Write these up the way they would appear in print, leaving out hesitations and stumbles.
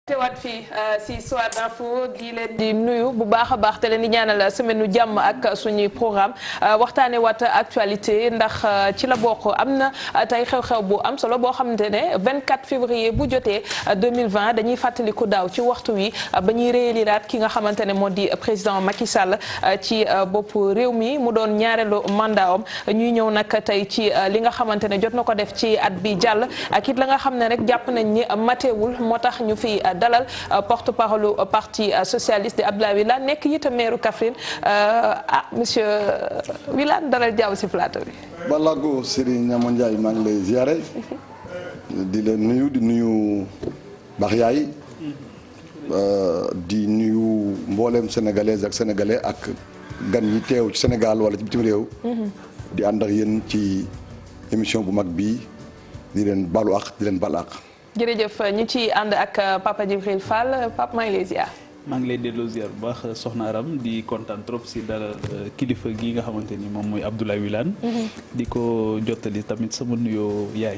teewaat fii si Soir d'Info di leen di nuyu bu baax a baax te leen di ñaanal semaine nu jàmm ak suñuy programme waxtaane waat actualité ndax ci la bokk am na tey xew-xew bu am solo boo xamante ne 24 février bu jotee 2020 dañuy fàttaliku daaw ci waxtu wi ba ñuy rééliraat ki nga xamante ne moo di président Macky Sall ci bopp réew mi mu doon ñaareelu mandat am ñuy ñëw nag tey ci li nga xamante ne jot na ko def ci at bi jàll ak it la nga xam ne rek jàpp nañ ni matewul moo tax ñu fi dalal porte-parole parti socialiste de Abdoulaye Wilane nekk it meeru Kaffrine monsieur Wilane dalal jàmm si plateau bi. Balago Serigne Niamo Ndiaye maa ngi lay ziare di leen nuyu di nuyu baax yaay di nuyu mboolem sénégalaises ak sénégalais ak gan ñi teew ci Sénégal wala ci bitim réew. di ànd ak yéen ci émission bu mag bii di leen balu ak di leen bal ak. jërëjëf ñu ci ànd ak Papa Djibril Fall Papa maa ngi lay ziar. maa ngi lay delloo ziar bu baax soxna Aram di kontaan trop si dara kilifa gi nga xamante ni moom mooy Abdoulaye Wilane. di ko jottali tamit sama nuyoo yaay.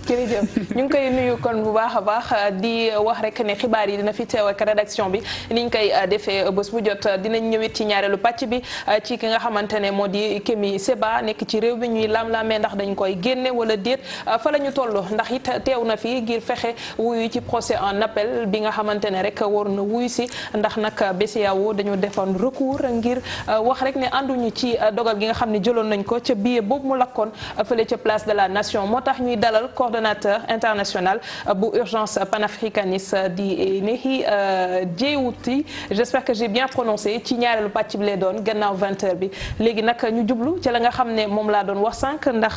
jërëjëf ñu ngi koy nuyu kon bu baax a baax di wax rek ne xibaar yi dina fi teew ak rédaction bi niñ koy defee bés bu jot dinañ ñëwit ci ñaareelu pàcc bi ci ki nga xamante ne moo di Kémi Séba nekk ci réew bi ñuy lam-lamee ndax dañ koy génne wala déet fa la ñu toll ndax it teew na fi ngir fexe wuyu ci procès en appel bi nga xamante ne rek war na wuyu si ndax nag BCEAO dañu defoon recours ngir wax rek ne ànduñu ci dogal gi nga xam ne jëloon nañ ko ca billet boobu mu lakkoon fële ca place de la nation moo tax ñuy dalal coordonnateur international bu urgence panafricaniste di Nehi Djewuti j'espère que j'ai bien prononcé ci ñaareelu pàcc bi lay doon gannaaw 20h bi léegi nag ñu jublu ci la nga xam ne moom laa doon wax sànq ndax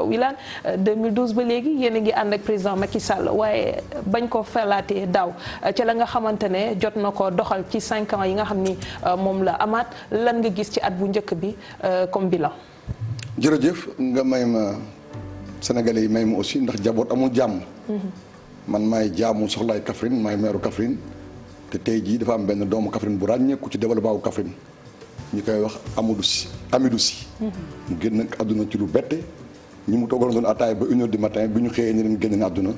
Wilane 2012 ba léegi yéen a ngi ànd ak président Macky Sall waaye bañ ko falaatee daaw ci la nga xamante ne jot na ko doxal ci 5 ans yi nga xam ni moom la amaat lan nga gis ci at bu njëkk bi comme bilan. jërëjëf nga may ma. Sénégalais yi may ma aussi ndax jaboot amul jàmm. man maay jaamu soxlaay Kaffrine maay meeru Kaffrine te tey jii dafa am benn doomu Kaffrine bu ràññeeku ci développement wu Kaffrine ñu koy wax Amidou Sy. mu génn àdduna ci lu bette ñi mu toogaloon doon ataay ba 1h du matin bi ñu xëyee ñu leen génne na àdduna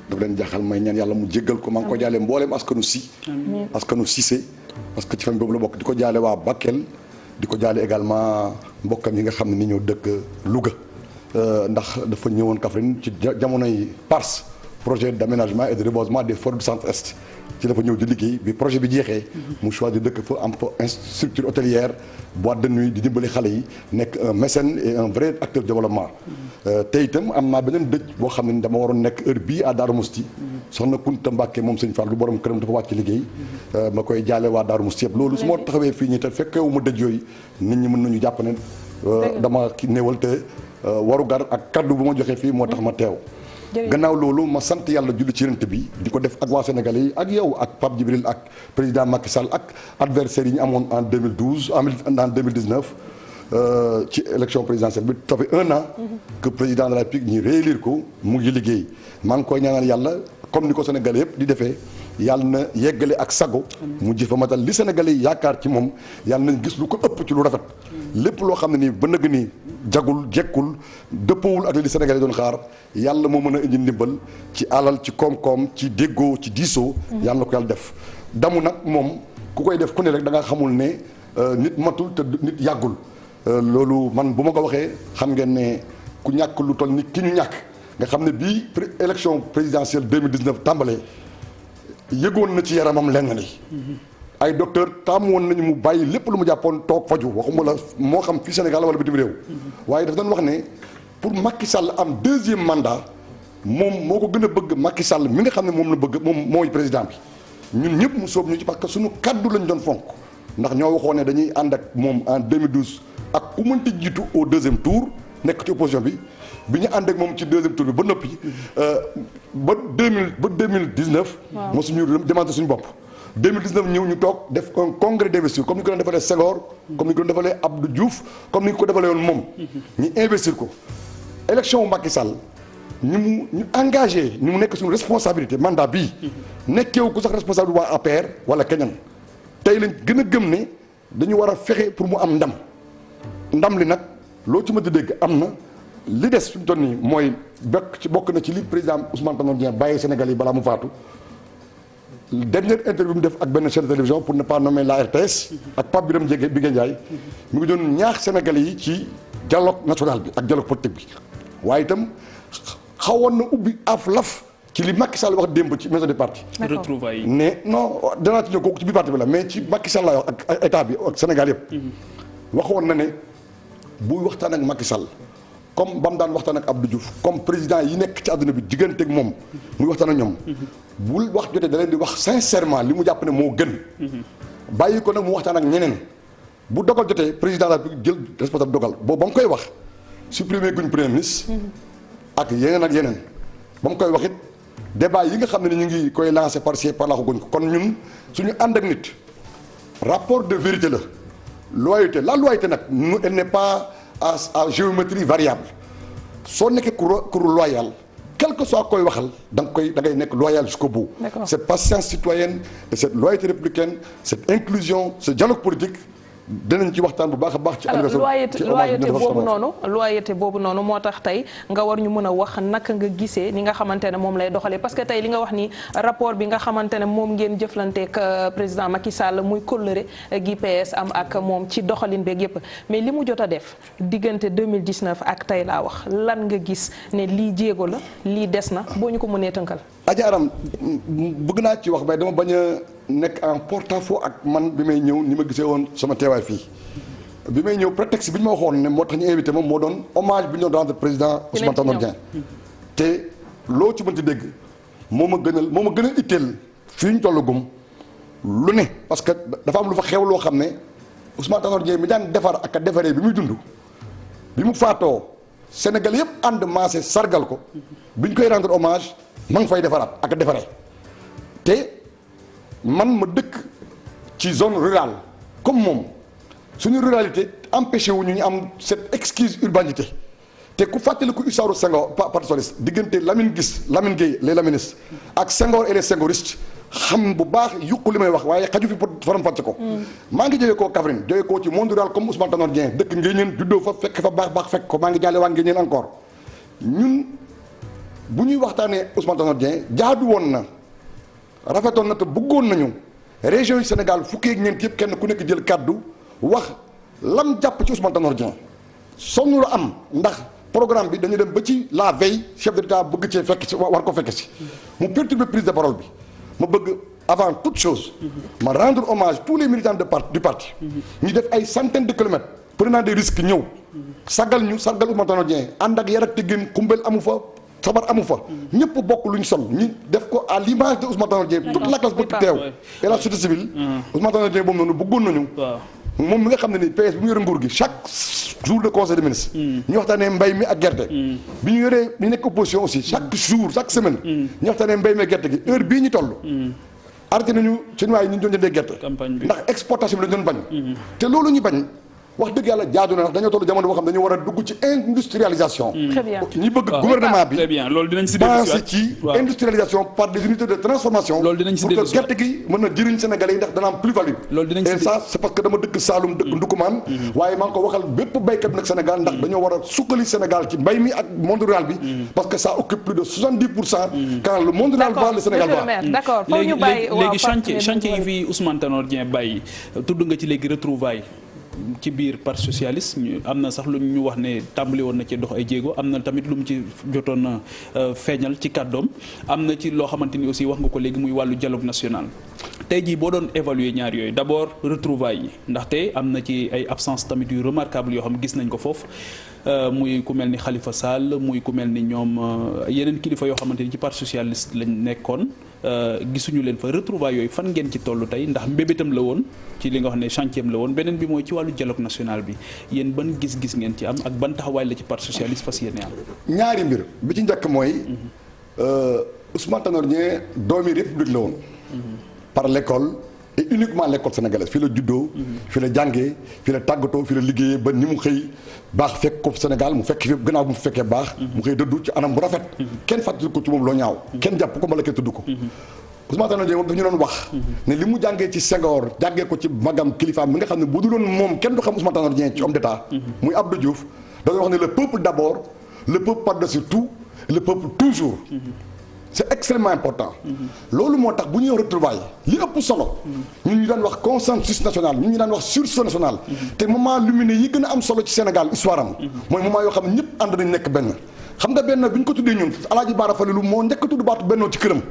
daf leen jaxal may ñaan yàlla mu jéggal ko maa ngi ko jaale mbooleem askanu Sy. askanu Cissé parce que ci famille boobu la bokk di ko jaale waa Bakel di ko jaale également mbokkam yi nga xam ne ni ñoo dëkk Louga. ndax dafa ñëwoon Kaffrine ci jamonoy PARS projet d'aménagement et de reboisement des forêts du centre-est ci dafa ñëw di liggéey bi projet bi jeexee mu choisir dëkk fa am fa structure hôtelière boîte de nuit di dimbali xale yi nekk un mécène et un vrai acteur de développement te itam am naa beneen dëj boo xam ne dama waroon nekk heure bii à Darou Mousti soxna Kunta Mbàkke moom sëñ Fall lu borom këram dafa wàcc liggéey ma koy jaale waa Darou Mousti yëpp loolu su ma taxawee fii ñi te fekkewu ma dëj yooyu nit ñi mën nañu jàpp ne dama ki néewal te warugar ak kaddu bu ma joxee fii moo tax ma teew gannaaw loolu ma sant yàlla julli ci yonent bi di ko def ak waa Sénégalais yi ak yow ak Pape Djibril ak président Macky Sall ak adversaires yi ñu amoon en 2012 en 2019 ci élection présidentielle bi ça fait 1 an que président de la République ñi réélire ko mu ngi liggéey maa ngi koy ñaanal yàlla comme ni ko Sénégalais yëpp di defee yàlla na yeggale ak sago mu jëfa matal li Sénégalais yi yaakaar ci moom yàlla nañ gis lu ko ëpp ci lu rafet lépp loo xam ne nii ba nëgg nii jagul jekkul dëppawul ak li Sénégalais doon xaar yàlla moo mën a indi ndimbal ci alal ci koom-koom ci déggoo ci diisoo yàlla na ko yàlla def damu nag moom ku koy def ku ne rek da nga xamul ne nit matul te nit yàggul loolu man bu ma ko waxee xam ngeen ne ku ñàkk lu toll ni ki ñu ñàkk nga xam ne bii élection présidentielle 2019 tàmbalee yëgoon na ci yaramam lenn li ay docteur taamu woon nañu mu bàyyi lépp lu mu jàppoon toog faju waxuma la moo xam fii Sénégal wala bitim réew waaye daf doon wax ne pour Macky Sall am 2e mandat moom moo ko gën a bëgg Macky Sall mi nga xam ne moom la bëgg moom mooy président bi ñun ñëpp mu soob ñu ci parce que suñu kaddu lañ doon fonk ndax ñoo waxoon ne dañuy ànd ak moom en 2012 ak ku mënti jiitu au 2e tour nekk ci opposition bi ñu ànd ak moom ci 2e tour bi ba noppi ba 2019 moo suñu demandé suñu bopp 2019 ñëw ñu toog def un congrès d'investiture comme ni ko doon defalee Senghor comme ni ko doon defalee Abdou Diouf comme ni ko defalee woon moom ñu investir ko élection wu Macky Sall ñu engagé ñu mu nekk suñu responsabilité mandat bii nekkeewu ko sax responsable waa APR wala keneen tey lañ gën a gëm ne dañu war a fexe pour mu am ndam li nag loo ci mën a dégg am na li des fi mu toll nii mooy bokk na ci li président Ousmane Tanor Dieng bàyyi Sénégal yi balaa mu faatu dernière interview mu def ak benn chaîne de télévision pour ne pas nommer la RTS ak Pape Birame Bigué Ndiaye mu ngi doon ñaax Sénégalais yi ci dialogue national bi ak dialogue politique bi waaye itam xawoon na ubbi af laf ci li Macky Sall wax démb ci maison des partis. retrouvailles yi ne non danaa ci ñëw kooku ci biir parti bi la mais ci Macky Sall laa wax ak état bi ak Sénégal yëpp. waxoon na ne buy waxtaan ak Macky Sall comme ba mu daan waxtaan ak Abdou Diouf comme président yi nekk ci àdduna bi digganteeg moom muy waxtaan ak ñoom. bul wax jotee da leen di wax sincèrement li mu jàpp ne moo gën. bàyyi ko nag mu waxtaan ak ñeneen bu dogal jotee président la jël responsable dogal boobu ba mu koy wax supprimer guñ premier ministre. ak yeneen ba mu koy wax it débat yi nga xam ne ñu ngi koy lancé par ci par la ko guñ ko kon ñun suñu ànd ak nit rapport de vérité la loyauté la loyauté nag nous elle n'est pas à géométrie variable soo nekkee ku loyal quel que soit koy waxal da ngay nekk loyal jusqu'au bout. Cette patience citoyenne et cette loyauté républicaine cette inclusion ce dialogue politique dinañ ci waxtaan bu baax a baax. ci loyauté boobu noonu moo tax tey nga war ñu mën a wax naka nga gisee ni nga xamante ne moom lay doxalee parce que tey li nga wax ni rapport bi nga xamante ne moom ngeen jëflanteeg président Macky Sall muy kóllëre gi PS am ak moom ci doxalin beeg yépp mais li mu jot a def diggante 2019 ak tey laa wax lan nga gis ne lii jéego la lii des na boo ñu ko mënee tënkal. Adja Aram bëgg naa ci wax mais dama bañ a nekk en porte-à-faux ak man bi may ñëw ni ma gisee woon sama teewaay fii bi may ñëw prétexte bi ñu ma waxoon ne moo tax ñu invité moom moo doon hommage bi ñu doon rendre président Ousmane Tanor Dieng te loo ci mënti dégg moo ma gën a itteel fii ñu toll gum lu ne parce que dafa am lu fa xew loo xam ne Ousmane Tanor Dieng mi daan defar ak a defaree bi muy dund bi mu faatoo Sénégal yëpp ànd maase sargal ko bi ñu koy rendre hommage ma ngi fay defaraat ak a defaree te man ma dëkk ci zone rurale comme moom suñu ruralité empêché wu ñu am cette exquise urbanité te ku fàttaliku Hissarou Senghor parti socialiste diggante Lamine Gueye les laministes ak Senghor et les sengoristes xam bu baax yuqu li may wax waaye xaju fi pour faram fàcce ko. maa ngi jógee koo Kaffrine jógee koo ci monde rural comme Ousmane Tanor Dieng dëkk Nguéniène juddoo fa fekk fa baax fekk ko maa ngi jaale waa Nguéniène encore ñun bu ñuy waxtaanee Ousmane Tanor Dieng jaadu woon na. rafetoon na te bëggoon nañu région yi Sénégal fukki ak ñeent yëpp kenn ku nekk jël kàddu wax lam jàpp ci Ousmane Tanor Dieng sonn la am ndax programme bi dañu dem ba ci la veille chef de l'État bëgg cee fekk si war ko fekk si mu perturber prise de parole bi ma bëgg avant toute chose ma rendre hommage tous les militants du parti ñu def ay centaines de kilomètres prenant des risques ñëw sargal Ousmane Tanor Dieng ànd ak yar ak teggin kumbel amu fa sabar amu fa ñëpp bokk lu ñu sol ñi def ko à l'image de Ousmane Tanor Dieng toute la classe politique teew et la société civile Ousmane Tanor Dieng boobu noonu bëggoon nañu moom mi nga xam ne ni PS bi mu yore nguur gi chaque jour de conseil des ministres ñu waxtaanee mbay mi ak gerte bi ñu yoree ñu nekk opposition aussi chaque jour chaque semaine ñu waxtaanee mbay mi ak gerte gi heure bii ñu toll arrêté nañu chinois yi ñu doon jëndee gerte ndax exportation bi lañu doon bañ te loolu ñu bañ wax dëgg yàlla jaadu na ndax dañoo toll jamono boo xam dañu war a dugg ci industrialisation. Très bien. ñi bëgg gouvernement bi. très bien loolu dinañ si penser ci industrialisation par des unités de transformation. loolu dinañ si pour que gerte gi mën na jëriñ Sénégalais yi ndax dana am plus-value. loolu dinañ si et ça c'est parce que dama dëkk Saloum dëkk Ndoukoumane. waaye maa ngi ko waxal bépp béykat bi nag Sénégal ndax dañoo war a sukkali Sénégal ci mbay mi ak monde rural bi. parce que ça occupe plus de 70%. quand le monde rural va le Sénégal va. d'accord foofu ñu bàyyi léegi chantier yi fi Ousmane Tanor Dieng bàyyi tudd nga ci léegi retrouvailles ci biir parti socialiste am na sax lu ñu wax ne tàmbali woon na ci dox ay jéego am na tamit lu mu ci jotoon na feeñal ci kàddoom am na ci loo xamante ni aussi wax nga ko léegi muy wàllu dialogue national tey jii boo doon évaluer ñaar yooyu d'abord retrouvailles yi ndaxte am na ci ay absence tamit yu remarquable yoo xam gis nañ ko foofu muy ku mel ni Khalifa Sall muy ku mel ni ñoom yeneen kilifa yoo xamante ni ci parti socialiste lañ nekkoon gisuñu leen fa retrouvailles yooyu fan ngeen ci toll tey ndax mbébétam la woon ci li nga wax ne chantier la woon beneen bi mooy ci wàllu dialogue national bi yéen ban gis-gis ngeen ci am ak ban taxawaay la ci parti socialiste fas yéene am. ñaari mbir bi ci njëkk mooy Ousmane Tanor Dieng doomi république la woon. par l'école et uniquement l'école sénégalaise fii la juddoo. fii la jàngee fii la tàggatoo fii la liggéeyee ba ni mu xëy baax fekk ko Sénégal mu fekk fi gannaaw bu mu fekkee baax. mu xëy dëddu ci anam bu rafet. kenn fàttali ko ci moom loo ñaaw. kenn jàpp ko mbala kenn tudd ko. Ousmane Tanor Dieng moom dafa ñu doon wax. ne li mu jàngee ci Senghor jàngee ko ci magam kilifaam mi nga xam ne bu duloon moom kenn du xam Ousmane Tanor Dieng ci homme d'état. muy Abdou Diouf dañoo wax ne le peuple d'abord le peuple par-dessus tout le peuple toujours. c'est extrêmement important. loolu moo tax bu ñuy retrouvailles li ëpp solo. ñun ñu daan wax consensus national ñun ñu daan wax sursaut national. te moment lumineux yi gën a am solo ci Sénégal histoire am. mooy moment yoo xam ne ñëpp ànd nañ nekk benn. xam nga benn bi ñu ko tuddee ñun Alaaji Baara Falilu moo njëkk a tudd baatu bennoo ci këram.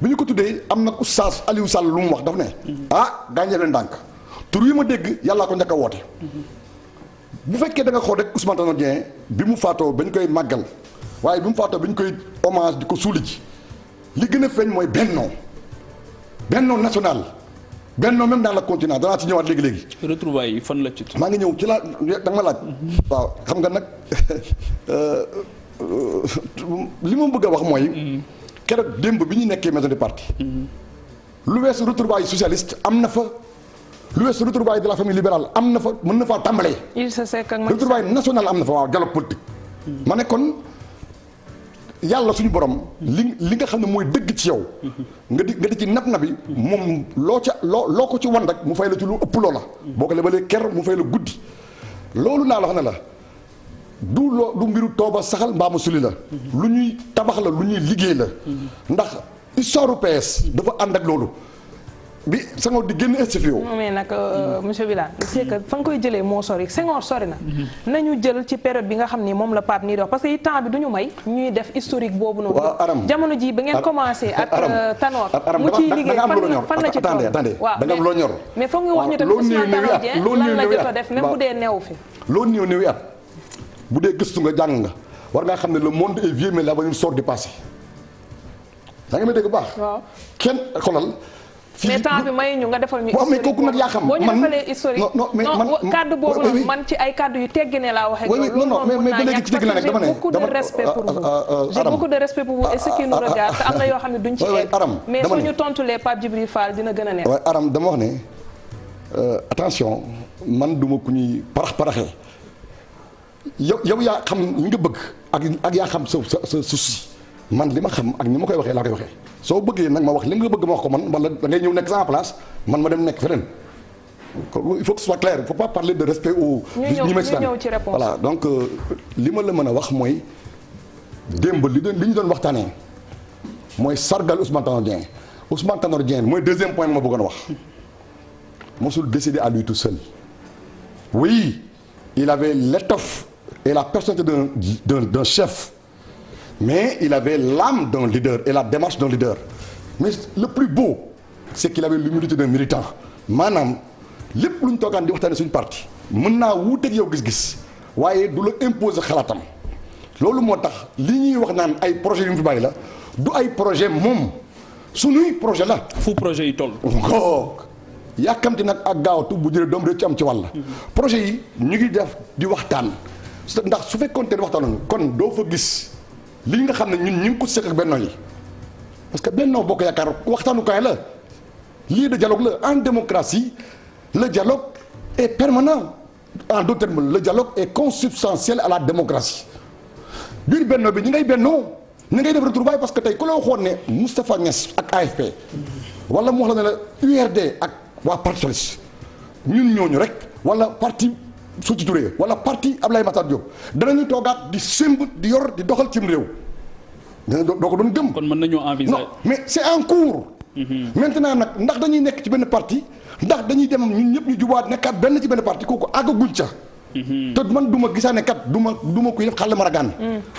bi ñu ko tuddee am na oustaz Aliou Sall lu mu wax daf ne. gaañee leen ndànk tur yi ma dégg yàllaa ko njëkk a woote. bu fekkee da nga xool rek Ousmane Tanor Dieng bi mu faatoo ba ñu koy màggal waaye bi mu faatoo bi ñu koy hommage di ko suuli ji li gën a feeñ mooy bennoo national bennoo même dans le continent danaa ci ñëwaat léegi-léegi. retrouvailles yi fan la ci. maa ngi ñëw ci laa da nga ma laaj. waaw xam nga nag li ma bëgg a wax mooy. keroog démb bi ñu nekkee maison de parti. lu weesu retrouvailles socialiste am na fa. lu weesu retrouvailles de la famille libérale am na fa mën na faa tàmbalee. retrouvailles nationale am na fa waaw dialogue politique. ma ne kon yàlla suñu borom. li nga xam ne mooy dëgg ci yow. nga di ci nab na bi moom loo ko ci wan rek mu fay la ci lu ëpp loola. boo ko lebalee ker mu fay la guddi. loolu naa la wax ne la du mbiru tooba saxal mbaamu suli la. lu ñuy tabax la lu ñuy liggéey la. ndax histoire PS dafa ànd ak loolu. bi Senghor di génn STFO. mais nag monsieur Wilane c'est que fa nga koy jëlee moo sori Senghor sori na. nañu jël ci période bi nga xam ni moom la Pape nii dox parce que temps bi du ñu may ñuy def historique boobu noonu. jamono ji ba ngeen commencé ak Tanor. mu ciy liggéey fan la ci toll. waaw da nga am loo ñor. mais foog nga wax ñu tamit Ousmane Tanor Dieng lan la jot a def même bu dee neew fi. loolu néew at bu dee gëstu nga jàng nga war ngaa xam ne le monde est vieux mais l'avenir sort du passé. yaa ngi may dégg bu baax. waaw kenn xoolal. mais temps bi may ñu nga defal ñu. mais kooku nag yaa xam boo ñu defalee historique non kaddu boobu noonu man ci ay kaddu yu teggi ne laa waxee. oui non mais ba léegi ci dégg naa nag dama ne j'ai beaucoup de respect pour vous. j'ai beaucoup de respect pour vous et ceux qui nous regardent te am na yoo xam ne duñ ci egg. mais su ñu tontulee Pape Djibril Fall dina gën a neex. waaye Aram dama wax ne attention man duma ku ñuy paraxee yow yaa xam li nga bëgg ak yaa xam sa souci man li ma xam ak ni ma koy waxee laa koy waxee. soo bëggee nag ma wax li nga bëgg ma wax ko man wala da ngay ñëw nekk sans place man ma dem nekk feneen il faut que ce soit clair il faut pas parler de respect au ñi ma ci réponse voilà donc li ma la mën a wax mooy démb li ñu doon waxtaanee mooy sargal Ousmane Tanor Dieng Ousmane Tanor Dieng mooy deuxième point bi ma bëggoon wax mosul décider à lui tout seul oui il avait l'étoffe et la personnalité d'un chef mais il avait l'âme d'un leader et la démarche d'un leader mais le plus beau c'est qu'il avait l'humilité d'un militant maanaam lépp lu ñu toogaan di waxtaane suñu parti mën naa wuuteeg yow gis-gis waaye du la imposer xalaatam loolu moo tax li ñuy wax naan ay projet yu mu fi bàyyi la du ay projet moom suñuy projet la fu projet yi toll yàkkamti nag ak gaawatu bu jëlee doom rek ci am ci wàll projet yi ñu ngi def di waxtaan ndax su fekkoon te waxtaanoon kon doo fa gis li nga xam ne ñun ñu ngi ko seq ak Benno yi parce que Benno Bokk Yaakaar waxtaanukaay la lieu de dialogue la en démocratie le dialogue est permanent en d'autres termes le dialogue est consubstantiel à la démocratie biir Benno bi ñi ngay bennoo ñi ngay def retrouvailles parce que tey ku la waxoon ne Moustapha Niasse ak AFP wala mu wax la ne la URD ak waa parti socialiste ñun ñooñu rek wala parti Sékou Touré wala parti Abdoulaye Makhtar Diop danañu toogaat di sëmb di yor di doxal cim réew doo ko doon gëm. kon mën nañoo envisager. non mais c'est en cours. maintenant nag ndax dañuy nekk ci benn parti ndax dañuy dem ñun ñëpp ñu jubaat nekkaat benn ci benn parti kooku àggaguñ ca. te man du ma gisaane kat du ma kuy def xàll maragaan.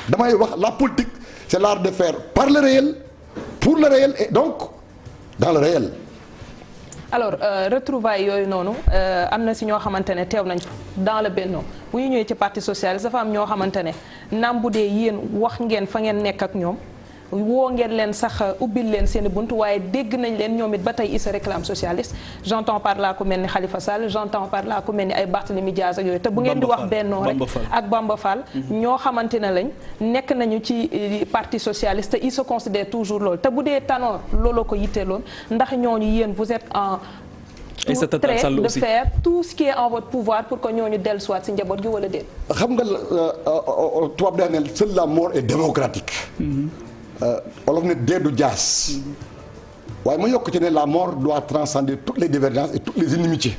damay wax la politique c'est l'art de faire par le réel pour le réel et donc dans le réel. alors retrouvailles yooyu noonu am na si ñoo xamante ne teew nañ dans le Benno bu ñu ñëwee ci parti socialiste dafa am ñoo xamante ne naam bu dee yéen wax ngeen fa ngeen nekk ak ñoom woo ngeen leen sax ubbil leen seen i bunt waaye dégg nañ leen ñoom it ba tey ils se réclament socialiste j'entends par là ku mel ni Khalifa Sall j'entends par là ku mel ni ay Barthélémy Diaz ak yooyu te bu ngeen di wax Benno rek ak Bamba Fall ñoo xamante ne lañ nekk nañu ci parti socialiste te ils se considèrent toujours loolu te bu dee Tanor looloo ko yitteeloon ndax ñooñu yéen vous êtes en train de faire tout ce qui est en votre pouvoir pour que ñooñu dellu soit si njaboot gi wala déet. xam nga tubaab day ne seule la mort est démocratique. wolof ne dee du jaas. waaye ma yokk ci ne la mort doit transcender toutes les divergences et toutes les inimitiés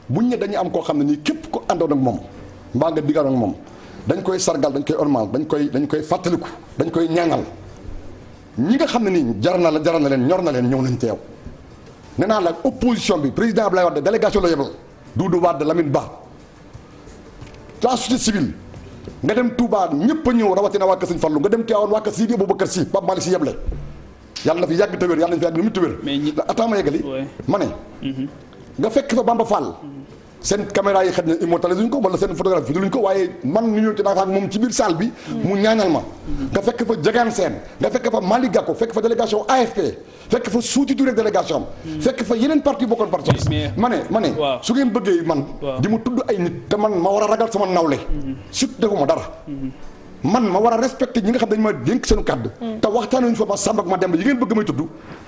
buñ ne dañu am koo xam ne nii képp ko àndoon ak moom mbaa nga diggoon ak moom dañ koy sargal dañ koy ormal dañ koy fàttaliku dañ koy ñaanal ñi nga xam ne nii jaral na leen ñor na leen ñëw nañ teew nee naa la opposition bi président Abdoulaye Wade délégation la yebal Doudou Wade Lamine Ba la société civile nga dem Touba ñëpp a ñëw rawatina waa Kër Sëñ Fallu nga dem Tivaouane waa Kër Sidi Aboubacar Sy Pape Malick Sy yeble yàlla na fi yàgg te wér yàlla na fi yàgg mu te wér. attends ma yeggali ma ne nga fekk fa Bamba Fall seen caméra yi xëy na immortalisé luñ ko wala seen photographie luñ ko waaye man ñu ñëw ci dafa ak moom ci biir salle bi mu ñaanal ma nga fekk fa Diegane Sène nga fekk fa Malick Gakou fekk fa délégation AFP fekk fa Souti Touré délégation fekk fa yeneen parti bokkoon parti ma ne su ngeen bëggee man di mu tudd ay nit te man ma war a ragal sama nawle surtout defuma dara man ma war a respecté ñi nga xam dañu ma dénk seen kàddu te waxtaanuñu fa ma sàmb ak ma dem yi ngeen bëgg may tudd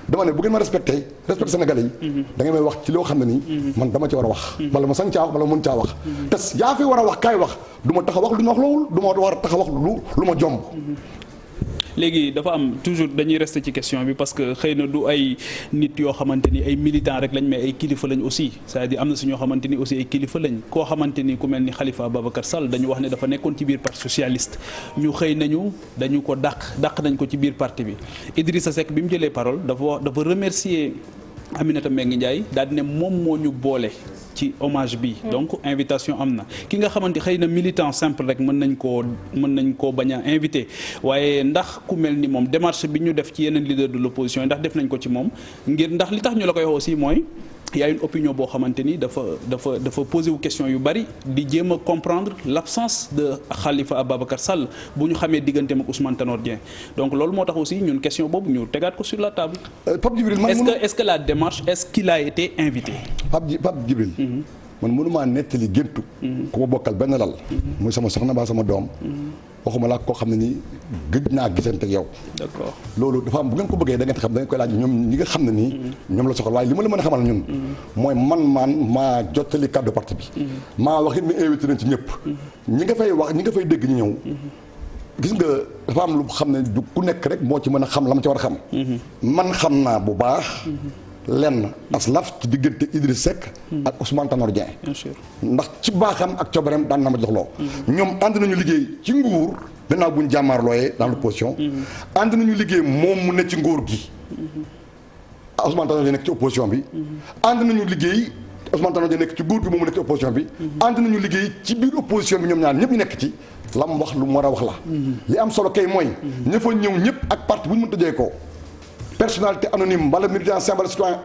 dama ne bu ngeen ma respecté Sénégalais yi da ngeen may wax ci loo xam ne nii man dama ci war a wax wala ma sañ caa wax wala mën caa wax te yaa fi war a wax kaay wax du ma tax a wax lu ñu wax loowul du ma war a tax a wax lu ma jomb léegi dafa am toujours dañuy rester ci question bi parce que xëy na du ay nit yoo xamante ni ay militants rek lañ mais ay kilifa lañ aussi c'est-à-dire am na si ñoo xamante ni aussi ay kilifa lañ koo xamante ni ku mel ni Khalifa Ababacar Sall dañu wax ne dafa nekkoon ci biir parti socialiste ñu xëy nañu dañu ko dàq nañ ko ci biir parti bi Idrissa Seck bi mu jëlee parole dafa remercier Aminata Mbengue Ndiaye daal di ne moom moo ñu boole ci hommage bi donc invitation am na ki nga xamante xëy na militant simple rek mën nañ koo bañ a invité waaye ndax ku mel ni moom démarche bi ñu def ci yeneen leader de l'opposition yi ndax def nañ ko ci moom ngir ndax li tax ñu la koy wax aussi mooy y a une opinion boo xamante ni dafa posé wu question yu bari di jéem a comprendre l'absence de Khalifa Ababacar Sall bu ñu xamee digganteem ak Ousmane Tanor Dieng donc loolu moo tax aussi ñun question boobu ñu tegaat ko sur la table. Pape Djibril est-ce que la démarche est-ce qu'il a été invité. Pape Djibril man mënumaa nettali géntu ku ma bokkal benn lal muy sama soxna ba sama doom waxuma laa koo xam ne nii gëj naa gisante ak yow. d'accord loolu dafa am bu ngeen ko bëggee da ngeen xam da ngeen koy laaj ñoom ñi nga xam ne nii ñoom la soxla waaye li ma la mën a xamal ñun mooy man maa jottali kàddu parti bi maa wax it ne invité nañ ci ñëpp ñi nga fay wax ñi nga fay dégg ñu ñëw gis nga dafa am lu xam ne du ku nekk rek moo ci mën a xam la ma ci war a xam man xam naa bu baax lenn aslaf ci diggante Idriss Seck ak Ousmane Tanor Dieng. Bien sûr. ndax ci baaxam ak coobareem daan na ma jox loo ñoom ànd nañu liggéey ci nguur gannaaw bu ñu jàmmaarlooyee dans l'opposition ànd nañu liggéey moom mu ne ci nguur gi Ousmane Tanor Dieng nekk ci opposition bi ànd nañu liggéey Ousmane Tanor Dieng nekk ci nguur gi moom mu nekk ci opposition bi ànd nañu liggéey ci biir opposition bi ñoom ñaar ñëpp ñu nekk ci la mu wax lu mu war a wax la li am solo kay mooy ña fa ñëw ñëpp ak parti bu ñu mën tëjee ko personnalité anonyme wala militant simple citoyen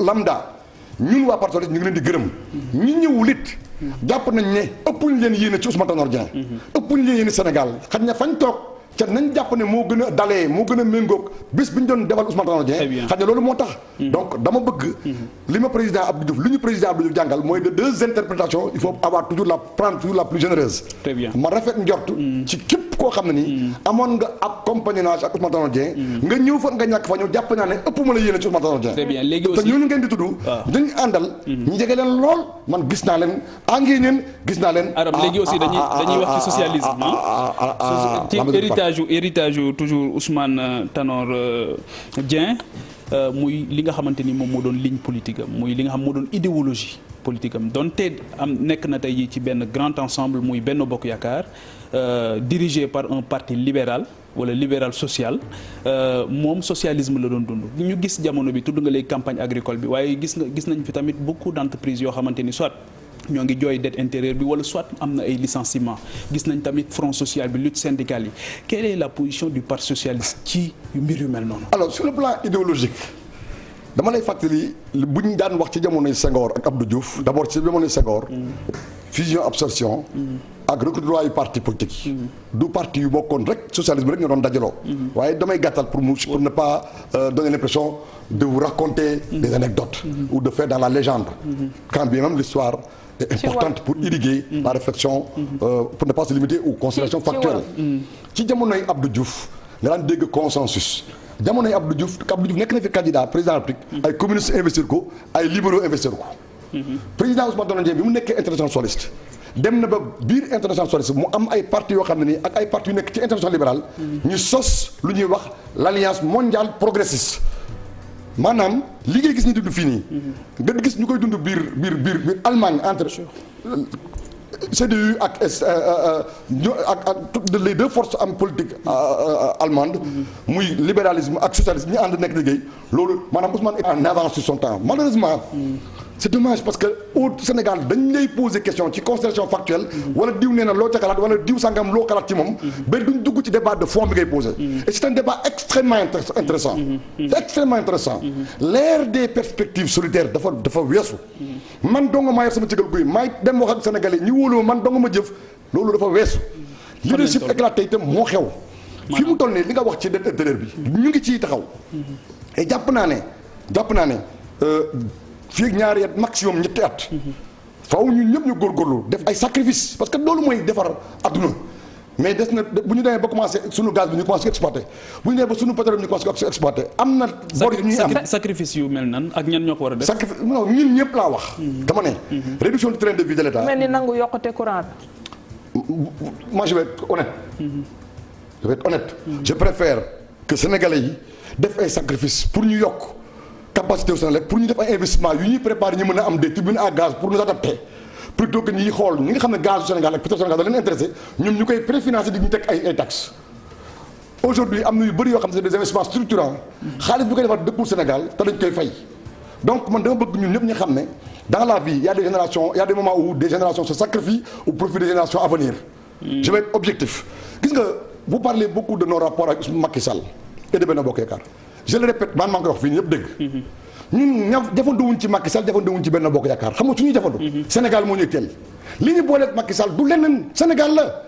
lambda ñun waa parti ñu ngi leen di gërëm ñi ñëwul it jàpp nañ ne ëppuñ leen yéene ci Ousmane Tanor Dieng ëppuñ leen yéene Sénégal xaj na fañ toog ca nañ jàpp ne moo gën a dalee moo gën a méngoog bés bi ñu doon defal Ousmane Tanor Dieng xaj na loolu moo tax donc dama bëgg li ma président Abdou Diouf li ñu président Abdou Diouf jàngal mooy de deux interprétations il faut avoir toujours la plus généreuse ma rafet njort ci képp koo xam ne nii amoon nga ab compagnonnage ak Ousmane Tanor Dieng nga ñëw fa nga ñàkk fa ñëw jàpp naa ne ëpp ma la yéene ci Ousmane Tanor Dieng te ñooñu ngeen di tudd dañu àndal ñu jege leen lool man gis naa leen engagé leen gis naa leen Aram léegi aussi dañuy wax ci socialisme ci héritage yu toujours Ousmane Tanor Dieng muy li nga xamante ni moom moo doon ligne politique am muy li nga xam moo doon idéologie politique am donte nekk na tey jii ci benn grand ensemble muy Benno Bokk Yaakaar dirigé par un parti libéral wala libéral social moom socialisme la doon dund ñu gis jamono bi tudd nga léegi campagne agricole bi waaye gis nañ fi tamit beaucoup d'entreprises yoo xamante ni soit ñoo ngi jooy dette intérieure bi wala soit am na ay licenciements gis nañ tamit front social bi lutte syndicale yi quelle est la position du parti socialiste ci mbir yu mel noonu. alors sur le plan idéologique dama lay fàttali bu ñu daan wax ci jamonoy Senghor ak Abdou Diouf d'abord ci jamonoy Senghor fusion absorption ak recrutement yu parti politique yi du parti yu bokkoon rek socialisme rek ñoo doon dajaloo waaye damay gàttal pour ne pas donner l'impression de vous raconter des anecdotes ou de faire dans la légende quand bien même l'histoire est importante pour irriguer la réflexion pour ne pas se limiter aux considérations factuelles ci jamonoy Abdou Diouf nga daan dégg consensus jamonoy Abdou Diouf nekk na fi candidat président de la République ay communistes investir ko ay libéraux investir ko président Ousmane Tanor Dieng bi mu nekkee international socialiste dem na ba biir international socialiste mu am ay partis yoo xam ne nii ak ay partis yu nekk ci international libéral ñu sos lu ñuy wax l'alliance mondiale progressiste maanaam li ngay gis ñu dund fii nii nga gis ñu koy dund biir Allemagne entre CDU ak les deux forces am politique allemande muy libéralisme ak socialisme ñi ànd nekk liggéey loolu maanaam Ousmane est en avance sur son temps malheureusement. c'est dommage parce que au Sénégal dañ lay poser question ci considération factuelle wala diw nee na loo ca xalaat wala diw sangam loo xalaat ci moom ba duñ dugg ci débat de fond bi ngay poser et c'est un débat extrêmement intéressant c'est extrêmement intéressant l'ère des perspectives solidaires dafa weesu man donga maa yor sama cëgal guy maay dem wax ak sénégalais ñi wóolu man donga ma jëf loolu dafa weesu leadership éclaté itam moo xew fi mu toll nii li nga wax ci dette intérieure bi ñu ngi ciy taxaw et jàpp naa ne fii ak ñaari at maximum ñetti at faaw ñun ñëpp ñu góorgóorlu def ay sacrifice parce que loolu mooy defar adduna mais des na bu ñu demee ba commencé sunu gaz bi ñu commencé exploité bu ñu demee ba sunu pétrole bi ñu commencé exploité am na bor yu ñuy am sacrifice yu mel nan ak ñan ñoo ko war a def sacrifice non ñun ñëpp laa wax dama ne réduction du train de vie de l'État mel ni nangu yokkute courant bi moi je vais être honnête je préfère que sénégalais yi def ay sacrifice pour ñu yokk capacité au Sénégal pour ñu def ay investissement yu ñuy préparer ñu mën a am des turbines à gaz pour nous adapter plutôt que ñuy xool ñi nga xam ne gaz du Sénégal ak pétrole Sénégal da leen intéressé ñoom ñu koy préfinancer di ñu teg ay taxes aujourd'hui am na yu bëri yoo xam ne c'est des investissements structurants xaalis bi koy defar dëkkul Sénégal te dañ koy fay donc man dama bëgg ñun ñëpp ñu xam ne dans la vie il y a des générations il y a des moments où des générations se sacrifient au profit des générations à venir je vais être objectif gis nga vous parlez beaucoup de nos rapports avec Macky Sall et de Benno Bokk Yaakaar je le répète man maa ngi koy wax fii ñëpp dégg ñun ña jafandowuñ ci Macky Sall jafandowuñ ci Benno Bokk Yaakaar xam nga suñuy jafandu Sénégal moo ñuy teel li ñu booleeg Macky Sall du leneen Sénégal la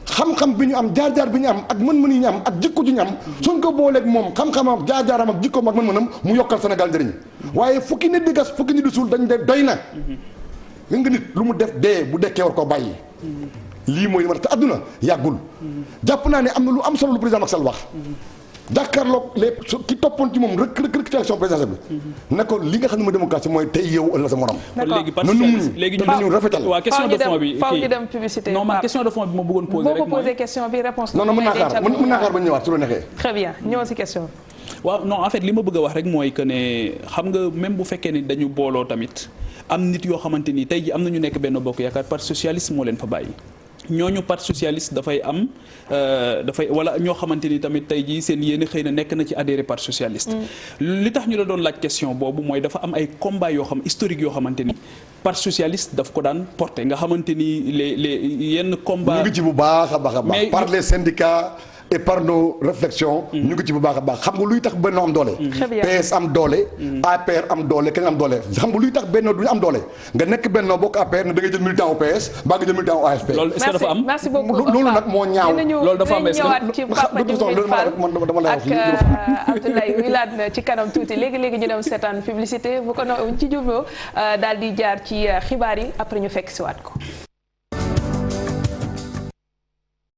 xam-xam bi ñu am jaar-jaar bi ñu am ak mën-mën yi ñu am ak jikko ji ñu am suñ ko booleeg moom xam-xamam ak jaar-jaaram ak jikkoom ak mën-mënam mu yokkal Sénégal njëriñ waaye fukki nit di gas fukki nit di suul dañ de doy na li nga nit lu mu def dee bu dekkee war koo bàyyi lii mooy ma te adduna yàggul jàpp naa ne am na lu am solo lu président Macky Sall wax jàkkaarloog ki toppoon ci moom rek ci élection présidentielle bi ne ko li nga xam ne mooy démocratie mooy tey yow ëllëg sa morom léegi ñu rafetal waaw question de fond bi faaw ñu dem publicité non man question de fond bi ma bëggoon poser rek boo ko posé question bi réponse non mën naa xaar ba ñëwaat su la neexee très bien ñëw si question waaw non en fait li ma bëgg a wax rek mooy que ne xam nga même bu fekkee ni dañu booloo tamit am nit yoo xamante ni tey ji am na ñu nekk Benno Bokk Yaakaar parti socialiste moo leen fa bàyyi ñooñu parti socialiste dafay am wala ñoo xamante ni tamit tey jii seen yéene xëy na nekk na ci adhéré parti socialiste li tax ñu la doon laaj question boobu mooy dafa am ay combat yoo xam historique yoo xamante ni parti socialiste daf ko daan porté nga xamante ni les yenn combat ñu ngi ci bu baax a baax a baax par les syndicats et par nos réflexions ñu ngi ci bu baax a baax xam nga luy tax Benno am doole PS am doole APR am doole kenn am doole xam nga luy tax Benno du ñu am doole nga nekk Benno bokk APR ne da ngay jël militant au PS mbaa nga jël militant au AFP loolu est-ce que dafa am merci beaucoup loolu nag moo ñaaw loolu dafa am ñëwaat ci Papa Djibril Fall dama lay wax ak Abdoulaye Wilane ci kanam tuuti léegi ñu dem seetaan publicité bu ko ci jublu daal di jaar ci xibaar yi après ñu fekk si waat ko